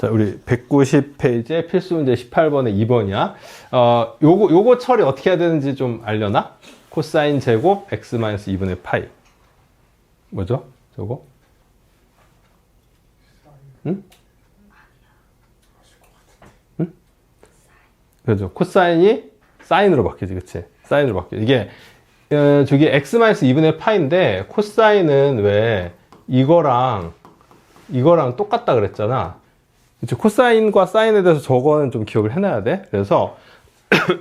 자, 우리 190페이지에 필수 문제 18번에 2번이야. 요거 처리 어떻게 해야 되는지 좀 알려나? 코사인 제곱 x-2분의 파이. 뭐죠? 저거? 응? 응? 그죠. 코사인이 사인으로 바뀌지, 그치? 사인으로 바뀌지. 이게, 저기 x-2분의 파인데, 코사인은 왜 이거랑 똑같다 그랬잖아. 그치? 코사인과 사인에 대해서 저거는 좀 기억을 해놔야 돼. 그래서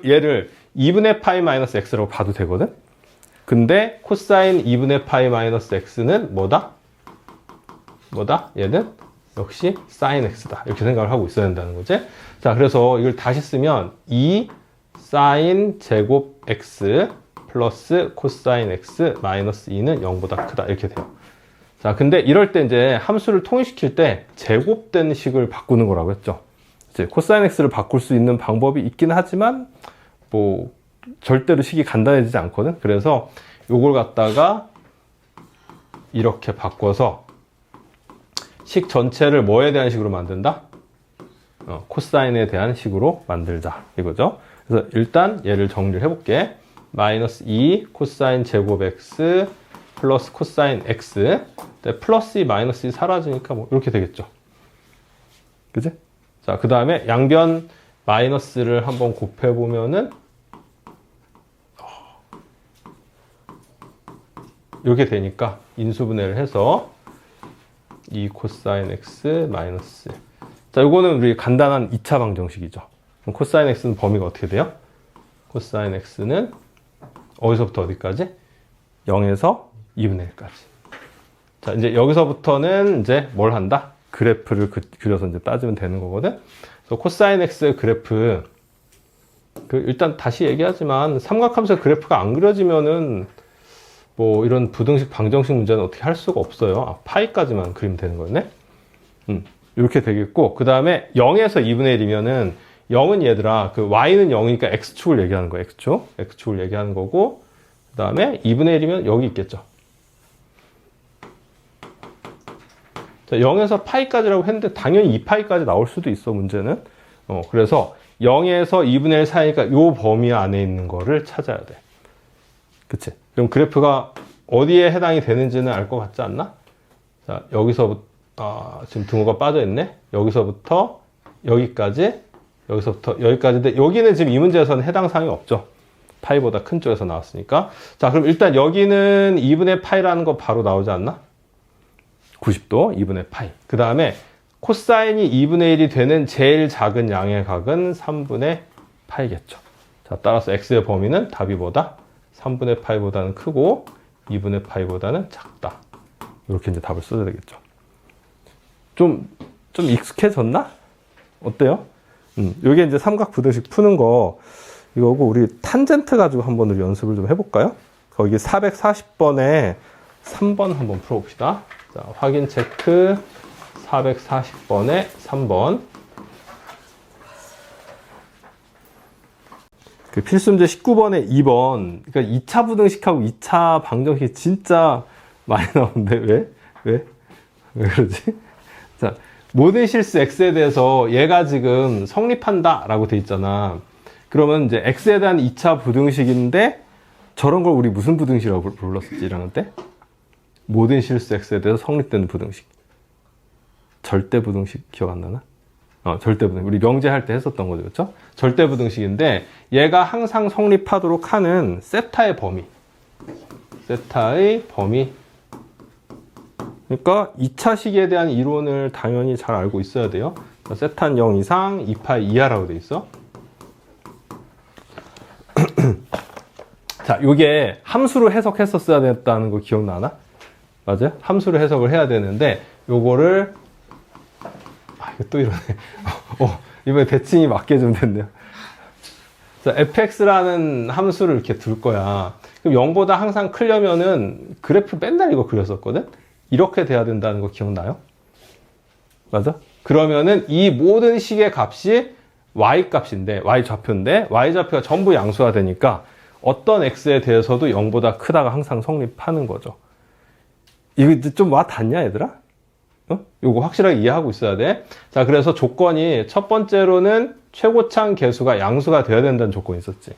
얘를 2분의 파이 마이너스 x라고 봐도 되거든? 근데 코사인 2분의 파이 마이너스 x는 뭐다? 얘는 역시 사인 x다. 이렇게 생각을 하고 있어야 된다는 거지. 자, 그래서 이걸 다시 쓰면 2 사인 제곱 x 플러스 코사인 x 마이너스 2는 0보다 크다. 이렇게 돼요. 자, 근데 이럴 때 이제 함수를 통일시킬 때 제곱된 식을 바꾸는 거라고 했죠. 이제 코사인 x를 바꿀 수 있는 방법이 있긴 하지만 뭐 절대로 식이 간단해지지 않거든. 그래서 요걸 갖다가 이렇게 바꿔서 식 전체를 뭐에 대한 식으로 만든다? 코사인에 대한 식으로 만들자 이거죠. 그래서 일단 얘를 정리를 해볼게. 마이너스 2 코사인 제곱 x 플러스 코사인 x 플러스 2 마이너스 2 사라지니까 뭐 이렇게 되겠죠. 그지? 자, 그 다음에 양변 마이너스를 한번 곱해보면은 이렇게 되니까 인수분해를 해서 2 코사인 x 마이너스. 자, 요거는 우리 간단한 2차 방정식이죠. 그럼 코사인 x는 범위가 어떻게 돼요? 코사인 x는 어디서부터 어디까지? 0에서 2분의 1까지. 자, 이제 여기서부터는 이제 뭘 한다? 그래프를 그려서 이제 따지면 되는 거거든. 그래서 코사인 x 그래프, 일단 다시 얘기하지만 삼각함수의 그래프가 안 그려지면은 뭐 이런 부등식 방정식 문제는 어떻게 할 수가 없어요. 파이까지만 그리면 되는 거네. 이렇게 되겠고, 그 다음에 0에서 2분의 1이면은 0은 얘들아, y는 0이니까 x축을 얘기하는 거야. x축을 얘기하는 거고, 그 다음에 2분의 1이면 여기 있겠죠. 자, 0에서 파이까지라고 했는데 당연히 2파이까지 나올 수도 있어, 문제는. 그래서 0에서 2분의 1 사이니까 요 범위 안에 있는 거를 찾아야 돼. 그치? 그럼 그래프가 어디에 해당이 되는지는 알 것 같지 않나? 자, 여기서부터, 지금 등호가 빠져있네? 여기서부터 여기까지, 여기서부터 여기까지인데, 여기는 지금 이 문제에서는 해당 사항이 없죠. 파이보다 큰 쪽에서 나왔으니까. 자, 그럼 일단 여기는 2분의 파이라는 거 바로 나오지 않나? 90도 2분의 파이. 그 다음에 코사인이 2분의 1이 되는 제일 작은 양의 각은 3분의 파이겠죠. 자, 따라서 x의 범위는 답이 뭐다? 3분의 파이보다는 크고 2분의 파이보다는 작다. 이렇게 이제 답을 써야 되겠죠. 좀 익숙해졌나? 어때요? 이게 이제 삼각 부등식 푸는 거 이거고, 우리 탄젠트 가지고 한번 우리 연습을 좀 해볼까요? 거기 440번에 3번 한번 풀어봅시다. 자, 확인 체크 440번에 3번. 그 필수문제 19번에 2번. 그러니까 2차 부등식하고 2차 방정식이 진짜 많이 나오는데, 왜 그러지? 자, 모든 실수 x에 대해서 얘가 지금 성립한다 라고 돼 있잖아. 그러면 이제 x에 대한 2차 부등식인데, 저런 걸 우리 무슨 부등식이라고 불렀었지, 1학년 때? 모든 실수 x에 대해서 성립되는 부등식. 절대 부등식 기억 안 나나? 절대 부등식. 우리 명제할 때 했었던 거죠, 그렇죠? 절대 부등식인데 얘가 항상 성립하도록 하는 세타의 범위. 세타의 범위. 그러니까 2차 식에 대한 이론을 당연히 잘 알고 있어야 돼요. 세타는 0 이상 2파이 이하라고 돼 있어. 자, 요게 함수로 해석했었어야 됐다는 거 기억나나? 맞아요? 함수로 해석을 해야 되는데 요거를 이거 또 이러네. 이번에 대칭이 맞게 좀 됐네요. 자, fx라는 함수를 이렇게 둘 거야. 그럼 0보다 항상 크려면은 그래프 맨날 이거 그렸었거든? 이렇게 돼야 된다는 거 기억나요? 맞아? 그러면은 이 모든 식의 값이 y 값인데, y 좌표인데, y 좌표가 전부 양수가 되니까 어떤 x에 대해서도 0보다 크다가 항상 성립하는 거죠. 이거 좀 와 닿냐, 얘들아? 요거 확실하게 이해하고 있어야 돼. 자, 그래서 조건이 첫 번째로는 최고창 개수가 양수가 되어야 된다는 조건이 있었지.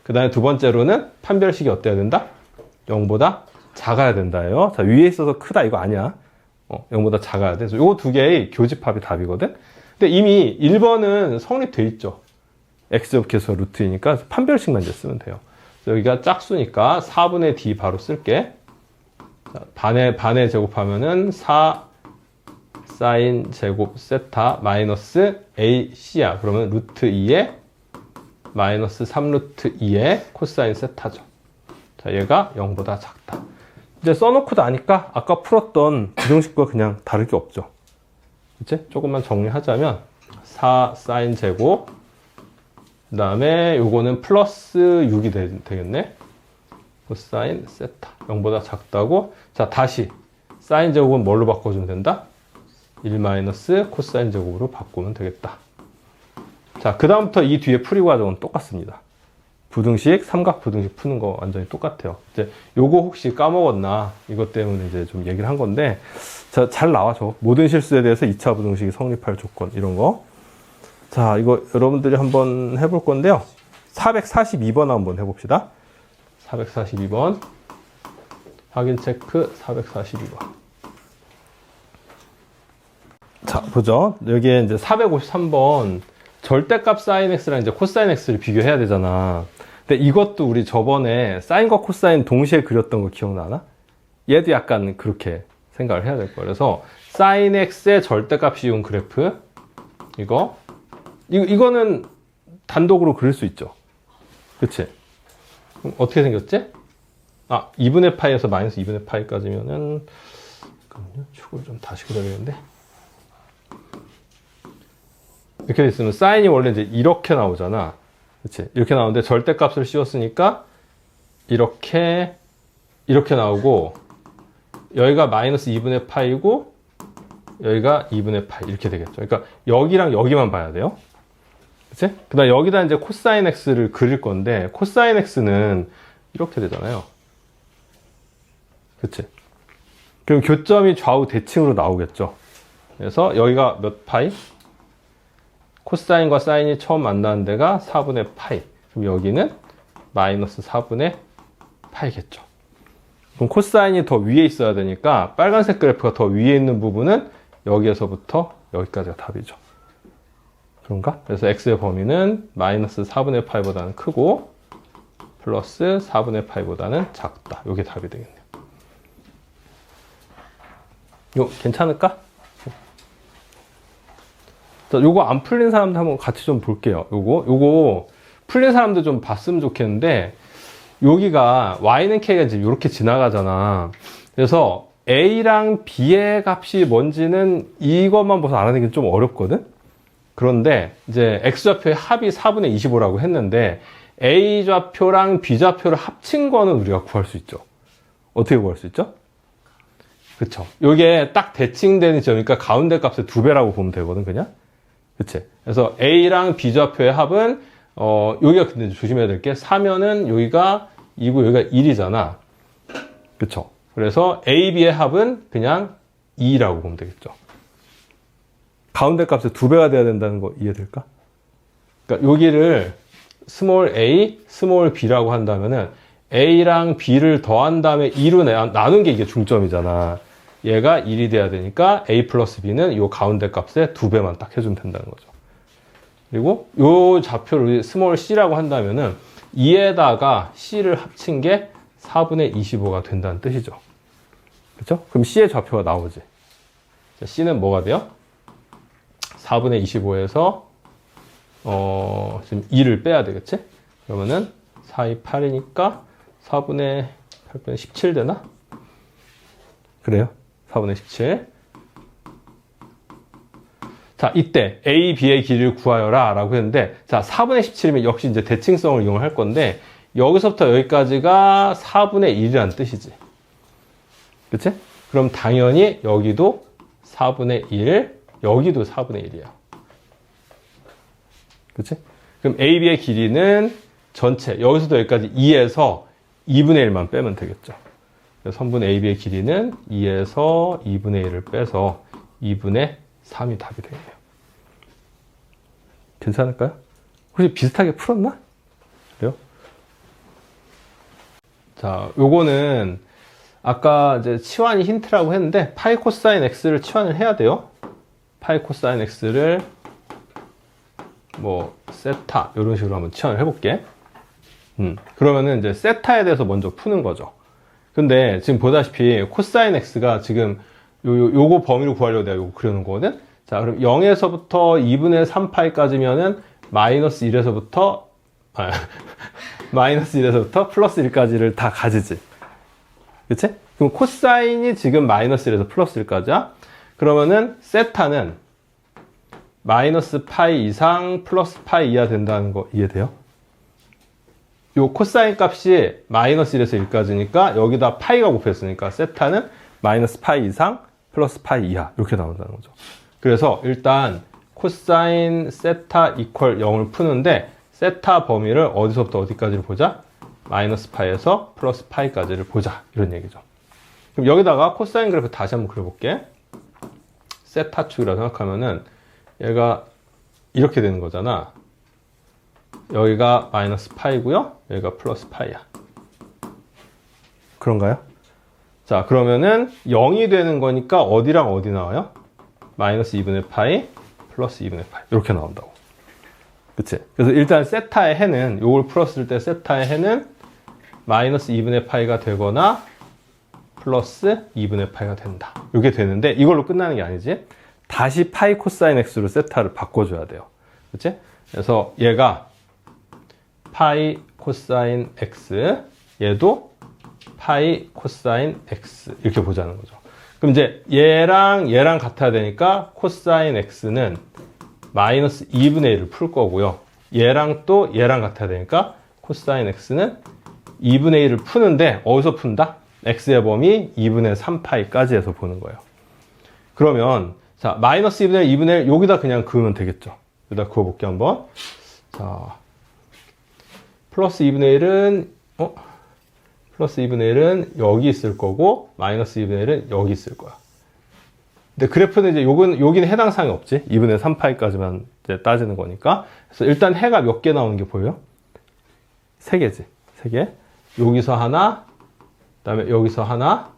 그 다음에 두 번째로는 판별식이 어때야 된다? 0보다 작아야 된다예요. 자, 위에 있어서 크다 이거 아니야. 0보다 작아야 돼. 그래서 요거 두 개의 교집합이 답이거든. 근데 이미 1번은 성립돼 있죠. x제곱 개수가 루트이니까 판별식만 이제 쓰면 돼요. 여기가 짝수니까 4분의 d 바로 쓸게. 자, 반에 제곱하면은 4 사인 제곱 세타 마이너스 ac야. 그러면 루트 2에 마이너스 3 루트 2에 코사인 세타죠. 자, 얘가 0보다 작다. 이제 써놓고 나니까 아까 풀었던 부등식과 그냥 다를 게 없죠. 그치? 조금만 정리하자면 4 사인 제곱 그 다음에 요거는 플러스 6이 되겠네. 코사인 세타 0보다 작다고. 자, 다시 사인 제곱은 뭘로 바꿔주면 된다? 1 마이너스 코사인 제곱으로 바꾸면 되겠다. 자, 그 다음부터 이 뒤에 풀이 과정은 똑같습니다. 부등식, 삼각 부등식 푸는 거 완전히 똑같아요. 이제 요거 혹시 까먹었나 이것 때문에 이제 좀 얘기를 한 건데, 자, 잘 나와줘. 모든 실수에 대해서 2차 부등식이 성립할 조건 이런 거. 자, 이거 여러분들이 한번 해볼 건데요. 442번 한번 해봅시다. 442번 확인 체크 442번. 자, 보죠. 여기에 이제 453번 절대값 사인 x랑 이제 코사인 x를 비교해야 되잖아. 근데 이것도 우리 저번에 사인과 코사인 동시에 그렸던 거 기억나나? 얘도 약간 그렇게 생각을 해야 될 거야. 그래서 사인 x의 절대값 씌운 그래프 이거는 단독으로 그릴 수 있죠. 그치? 그럼 어떻게 생겼지? 2분의 파이에서 마이너스 2분의 파이까지면은 잠깐만요. 축을 좀 다시 그려야겠는데. 이렇게 돼 있으면 사인이 원래 이제 이렇게 나오잖아. 그치? 이렇게 나오는데 절대값을 씌웠으니까 이렇게 나오고, 여기가 마이너스 2분의 파이고 여기가 2분의 파이 이렇게 되겠죠. 그러니까 여기랑 여기만 봐야 돼요. 그치? 그 다음 여기다 이제 코사인 x를 그릴 건데, 코사인 x는 이렇게 되잖아요. 그치? 그럼 교점이 좌우 대칭으로 나오겠죠. 그래서 여기가 몇 파이? 코사인과 사인이 처음 만나는 데가 4분의 파이. 그럼 여기는 마이너스 4분의 파이겠죠. 그럼 코사인이 더 위에 있어야 되니까 빨간색 그래프가 더 위에 있는 부분은 여기에서부터 여기까지가 답이죠. 그런가? 그래서 x의 범위는 마이너스 4분의 파이보다는 크고 플러스 4분의 파이보다는 작다. 이게 답이 되겠네요. 이거 괜찮을까? 자, 요거 안 풀린 사람들 한번 같이 좀 볼게요. 요거 풀린 사람들 좀 봤으면 좋겠는데, 여기가 y는 k가 이제 이렇게 지나가잖아. 그래서 a랑 b의 값이 뭔지는 이것만 봐서 알아내기는 좀 어렵거든. 그런데 이제 x좌표의 합이 4분의 25라고 했는데 a좌표랑 b좌표를 합친 거는 우리가 구할 수 있죠. 어떻게 구할 수 있죠? 그쵸. 요게 딱 대칭되는 지점이니까 가운데 값의 2배라고 보면 되거든, 그냥. 그치. 그래서 a랑 b좌표의 합은 여기가 근데 조심해야 될 게 4면은 여기가 2고 여기가 1이잖아. 그쵸. 그래서 a, b의 합은 그냥 2라고 보면 되겠죠. 가운데 값의 2배가 돼야 된다는 거 이해될까? 그러니까 여기를 스몰 a, 스몰 b라고 한다면은 a랑 b를 더한 다음에 2로 나눈 게 이게 중점이잖아. 얘가 1이 돼야 되니까 a 플러스 b는 이 가운데 값의 2배만 딱 해주면 된다는 거죠. 그리고 이 좌표를 스몰 c라고 한다면은 2에다가 c를 합친 게 4분의 25가 된다는 뜻이죠. 그렇죠? 그럼 c의 좌표가 나오지. 자, c는 뭐가 돼요? 4분의 25에서 지금 2를 빼야 되겠지? 그러면은 4, 2, 8이니까 4분의 8분의 17 되나? 그래요. 4분의 17. 자, 이때 A, B의 길이를 구하여라 라고 했는데, 자, 4분의 17이면 역시 이제 대칭성을 이용할 건데, 여기서부터 여기까지가 4분의 1이라는 뜻이지. 그치? 그럼 당연히 여기도 4분의 1, 여기도 4분의 1이야. 그치? 그럼 A, B의 길이는 전체, 여기서도 여기까지 2에서 2분의 1만 빼면 되겠죠. 그래서 선분 AB의 길이는 2에서 2분의 1을 빼서 2분의 3이 답이 되겠네요. 괜찮을까요? 혹시 비슷하게 풀었나? 그래요? 자, 요거는 아까 이제 치환이 힌트라고 했는데 파이 코사인 x를 치환을 해야 돼요. 파이 코사인 x를 뭐 세타 이런 식으로 한번 치환을 해볼게. 그러면은 이제 세타에 대해서 먼저 푸는 거죠. 근데 지금 보다시피 코사인 x가 지금 요거 범위를 구하려고 내가 요거 그려놓은 거거든. 자, 그럼 0에서부터 2분의 3파이까지면은 마이너스 1에서부터 마이너스 1에서부터 플러스 1까지를 다 가지지. 그치? 그럼 코사인이 지금 마이너스 1에서 플러스 1까지야. 그러면은 세타는 마이너스 파이 이상 플러스 파이 이하 된다는 거 이해돼요? 요 코사인 값이 마이너스 1에서 1까지니까 여기다 파이가 곱했으니까 세타는 마이너스 파이 이상 플러스 파이 이하 이렇게 나온다는 거죠. 그래서 일단 코사인 세타 이퀄 0을 푸는데 세타 범위를 어디서부터 어디까지를 보자? 마이너스 파이에서 플러스 파이까지를 보자 이런 얘기죠. 그럼 여기다가 코사인 그래프 다시 한번 그려볼게. 세타축이라고 생각하면은 얘가 이렇게 되는 거잖아. 여기가 마이너스 파이고요. 여기가 플러스 파이야. 그런가요? 자, 그러면은 0이 되는 거니까 어디랑 어디 나와요? 마이너스 2분의 파이 플러스 2분의 파이 이렇게 나온다고. 그치? 그래서 일단 세타의 해는 요걸 풀었을 때 세타의 해는 마이너스 2분의 파이가 되거나 플러스 2분의 파이가 된다. 이게 되는데 이걸로 끝나는 게 아니지. 다시 파이 코사인 x로 세타를 바꿔줘야 돼요. 그치? 그래서 얘가 파이 코사인 x, 얘도 파이 코사인 x 이렇게 보자는 거죠. 그럼 이제 얘랑 같아야 되니까 코사인 x는 마이너스 2분의 1을 풀 거고요. 얘랑 또 얘랑 같아야 되니까 코사인 x는 2분의 1을 푸는데 어디서 푼다? x의 범위 2분의 3파이까지 해서 보는 거예요. 그러면 자, 마이너스 2분의 1, 2분의 1 여기다 그냥 그으면 되겠죠. 여기다 그어볼게 한번. 자, 플러스 2분의 1은 플러스 2분의 1은 여기 있을 거고 마이너스 2분의 1은 여기 있을 거야. 근데 그래프는 이제 여기는 해당 사항이 없지. 2분의 3파이까지만 이제 따지는 거니까. 그래서 일단 해가 몇 개 나오는 게 보여요? 3개지. 3개. 여기서 하나, 그다음에 여기서 하나,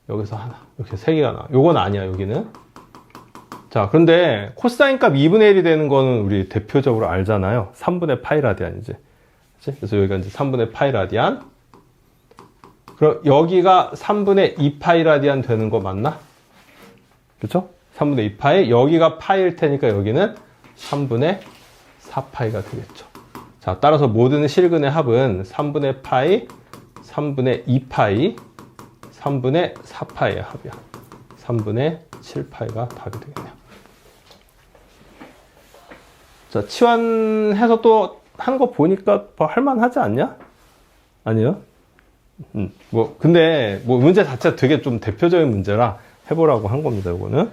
여기서 하나. 이렇게 3개가 나와. 요건 아니야, 여기는. 자, 그런데 코사인 값 2분의 1이 되는 거는 우리 대표적으로 알잖아요. 3분의 파이 라디안이지. 그치? 그래서 여기가 이제 3분의 파이 라디안. 그럼 여기가 3분의 2파이 라디안 되는 거 맞나? 그쵸? 3분의 2파이. 여기가 파이일 테니까 여기는 3분의 4파이가 되겠죠. 자, 따라서 모든 실근의 합은 3분의 파이, 3분의 2파이, 3분의 4파이의 합이야. 3분의 7파이가 답이 되겠네요. 자, 치환해서 또 한 거 보니까 할만하지 않냐? 아니요? 근데 문제 자체가 되게 좀 대표적인 문제라 해보라고 한 겁니다, 이거는.